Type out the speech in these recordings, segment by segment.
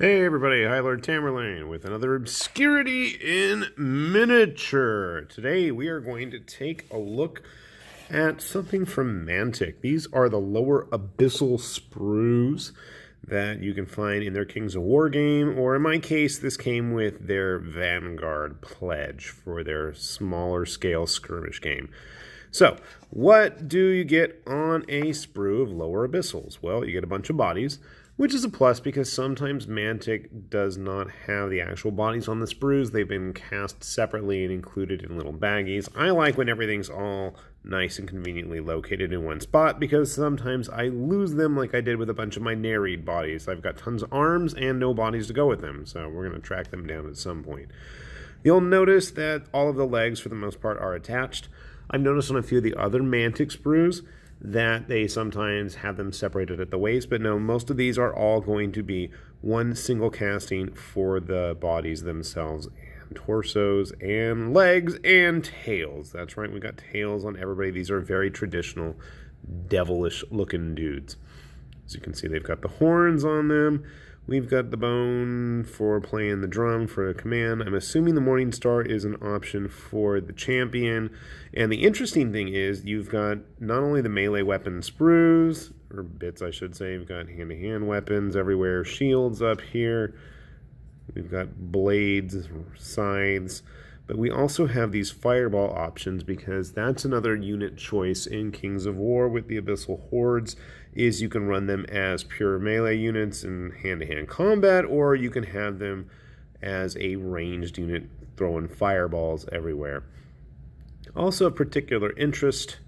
Hey everybody, High Lord Tamerlane with another Obscurity in Miniature. Today we are going to take a look at something from Mantic. These are the Lower Abyssal sprues that you can find in their Kings of War game, or in my case, this came with their Vanguard pledge for their smaller scale skirmish game. So, what do you get on a sprue of Lower Abyssals? Well, you get a bunch of bodies, which is a plus because sometimes Mantic does not have the actual bodies on the sprues. They've been cast separately and included in little baggies. I like when everything's all nice and conveniently located in one spot because sometimes I lose them like I did with a bunch of my Nereid bodies. I've got tons of arms and no bodies to go with them, so we're going to track them down at some point. You'll notice that all of the legs, for the most part, are attached. I've noticed on a few of the other Mantic sprues that they sometimes have them separated at the waist, but no, most of these are all going to be one single casting for the bodies themselves, and torsos, and legs, and tails. That's right, we got tails on everybody. These are very traditional, devilish looking dudes. As you can see, they've got the horns on them. We've got the bone for playing the drum for a command. I'm assuming the Morning Star is an option for the champion. And the interesting thing is you've got not only the melee weapon sprues, or bits I should say, you've got hand-to-hand weapons everywhere, shields up here. We've got blades, scythes. But we also have these fireball options because that's another unit choice in Kings of War with the Abyssal hordes, is you can run them as pure melee units in hand-to-hand combat, or you can have them as a ranged unit throwing fireballs everywhere. Also of particular interest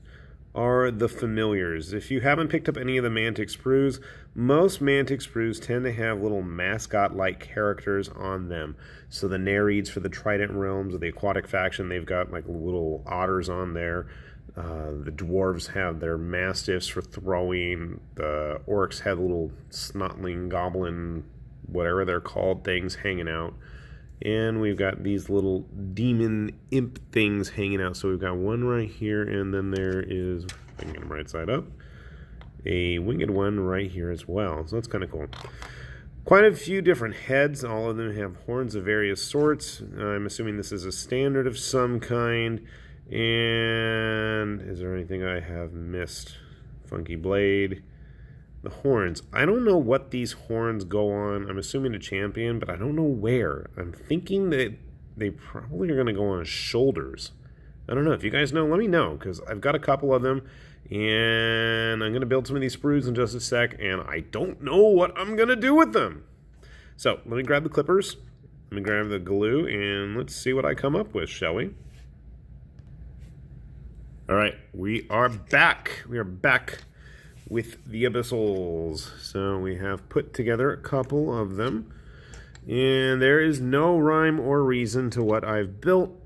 are the familiars. If you haven't picked up any of the Mantic sprues, most Mantic sprues tend to have little mascot-like characters on them. So the Nereids for the Trident Realms, or the Aquatic faction, they've got like little otters on there. The dwarves have their mastiffs for throwing. The orcs have little snotling, goblin, whatever they're called, things hanging out. And we've got these little demon imp things hanging out. So we've got one right here, and then there is, if I can get them right side up, a winged one right here as well. So that's kind of cool. Quite a few different heads. All of them have horns of various sorts. I'm assuming this is a standard of some kind. And is there anything I have missed? Funky blade. The horns. I don't know what these horns go on. I'm assuming a champion, but I don't know where. I'm thinking that they probably are going to go on his shoulders. I don't know. If you guys know, let me know, because I've got a couple of them, and I'm going to build some of these sprues in just a sec, and I don't know what I'm going to do with them. So let me grab the clippers. Let me grab the glue, and let's see what I come up with, shall we? All right, we are back. We are back with the Abyssals. So we have put together a couple of them, and there is no rhyme or reason to what I've built.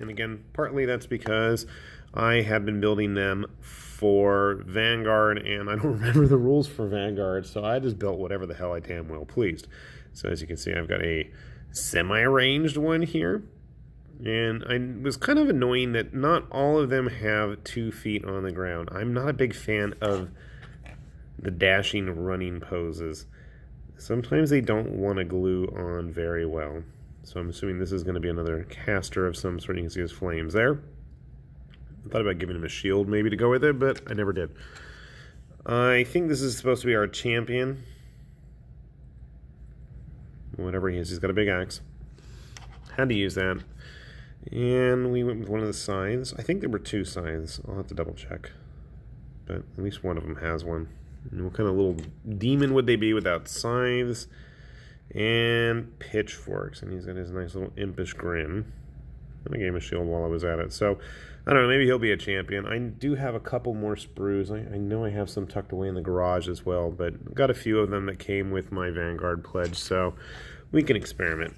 And again, partly that's because I have been building them for Vanguard, and I don't remember the rules for Vanguard, so I just built whatever the hell I damn well pleased. So as you can see, I've got a semi-ranged one here. And I was kind of annoying that not all of them have 2 feet on the ground. I'm not a big fan of the dashing running poses. Sometimes they don't want to glue on very well. So I'm assuming this is going to be another caster of some sort. You can see his flames there. I thought about giving him a shield maybe to go with it, but I never did. I think this is supposed to be our champion. Whatever he is, he's got a big axe. Had to use that. And we went with one of the scythes. I think there were 2 scythes. I'll have to double check. But at least one of them has one. And what kind of little demon would they be without scythes and pitchforks? And he's got his nice little impish grin. And I gave him a shield while I was at it. So, I don't know, maybe he'll be a champion. I do have a couple more sprues. I know I have some tucked away in the garage as well, but I've got a few of them that came with my Vanguard pledge, so we can experiment.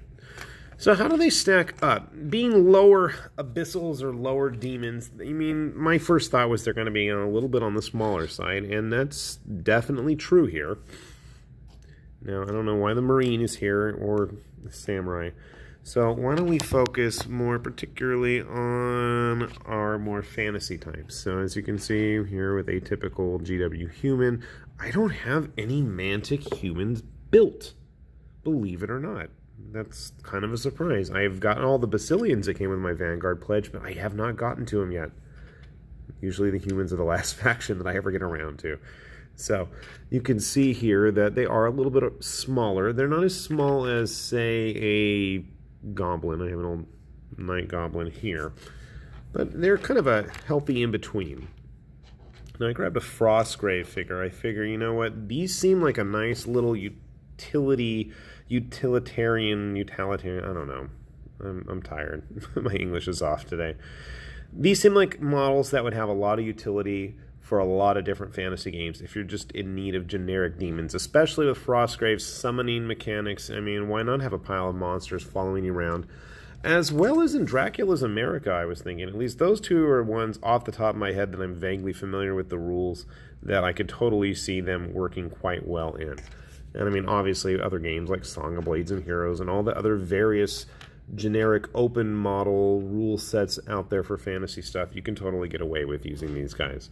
So how do they stack up? Being lower abyssals or lower demons, I mean, my first thought was they're going to be a little bit on the smaller side, and that's definitely true here. Now, I don't know why the Marine is here, or the Samurai. So why don't we focus more particularly on our more fantasy types. So as you can see here with a typical GW human, I don't have any Mantic humans built. believe it or not. That's kind of a surprise. I've gotten all the Basilians that came with my Vanguard pledge, but I have not gotten to them yet. Usually the humans are the last faction that I ever get around to. So you can see here that they are a little bit smaller. They're not as small as, say, a goblin. I have an old Night Goblin here. But they're kind of a healthy in-between. Now, I grabbed a Frostgrave figure. I figure, you know what? These seem like a nice little utilitarian, I don't know. I'm tired. My English is off today. These seem like models that would have a lot of utility for a lot of different fantasy games if you're just in need of generic demons, especially with Frostgrave's summoning mechanics. I mean, why not have a pile of monsters following you around? As well as in Dracula's America, I was thinking. At least those two are ones off the top of my head that I'm vaguely familiar with the rules that I could totally see them working quite well in. And I mean, obviously, other games like Song of Blades and Heroes and all the other various generic open model rule sets out there for fantasy stuff, you can totally get away with using these guys.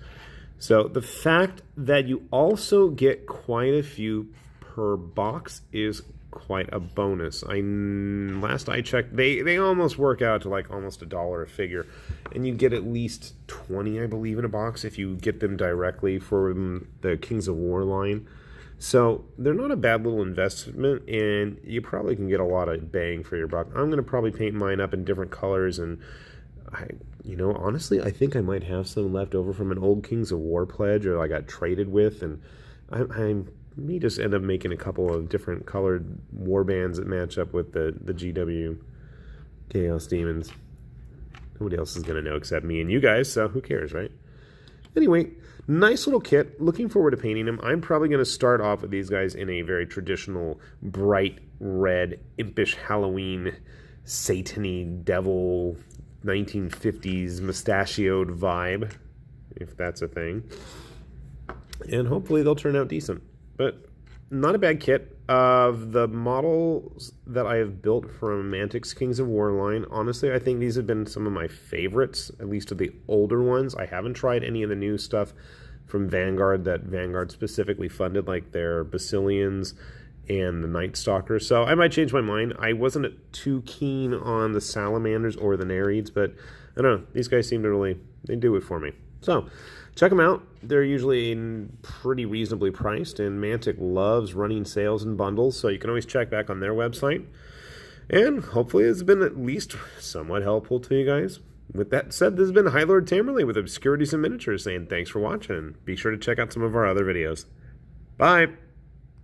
So the fact that you also get quite a few per box is quite a bonus. Last I checked, they almost work out to like almost $1 a figure, and you get at least 20, I believe, in a box if you get them directly from the Kings of War line. So they're not a bad little investment, and you probably can get a lot of bang for your buck. I'm going to probably paint mine up in different colors, and honestly, I think I might have some left over from an old Kings of War pledge or I got traded with, and I may just end up making a couple of different colored war bands that match up with the GW Chaos Demons. Nobody else is going to know except me and you guys, so who cares, right? Anyway, nice little kit. Looking forward to painting them. I'm probably going to start off with these guys in a very traditional, bright red, impish Halloween, Satan-y, devil, 1950s mustachioed vibe, if that's a thing. And hopefully they'll turn out decent. But not a bad kit. Of the models that I have built from Mantic's Kings of War line, honestly, I think these have been some of my favorites, at least of the older ones. I haven't tried any of the new stuff from Vanguard that Vanguard specifically funded, like their Basilians and the Night Stalkers. So I might change my mind. I wasn't too keen on the Salamanders or the Nereids, but I don't know. These guys seem to they do it for me. So check them out. They're usually pretty reasonably priced, and Mantic loves running sales and bundles, so you can always check back on their website. And hopefully it's been at least somewhat helpful to you guys. With that said, this has been High Lord Tamerlane with Obscurities and Miniatures saying thanks for watching. Be sure to check out some of our other videos. Bye!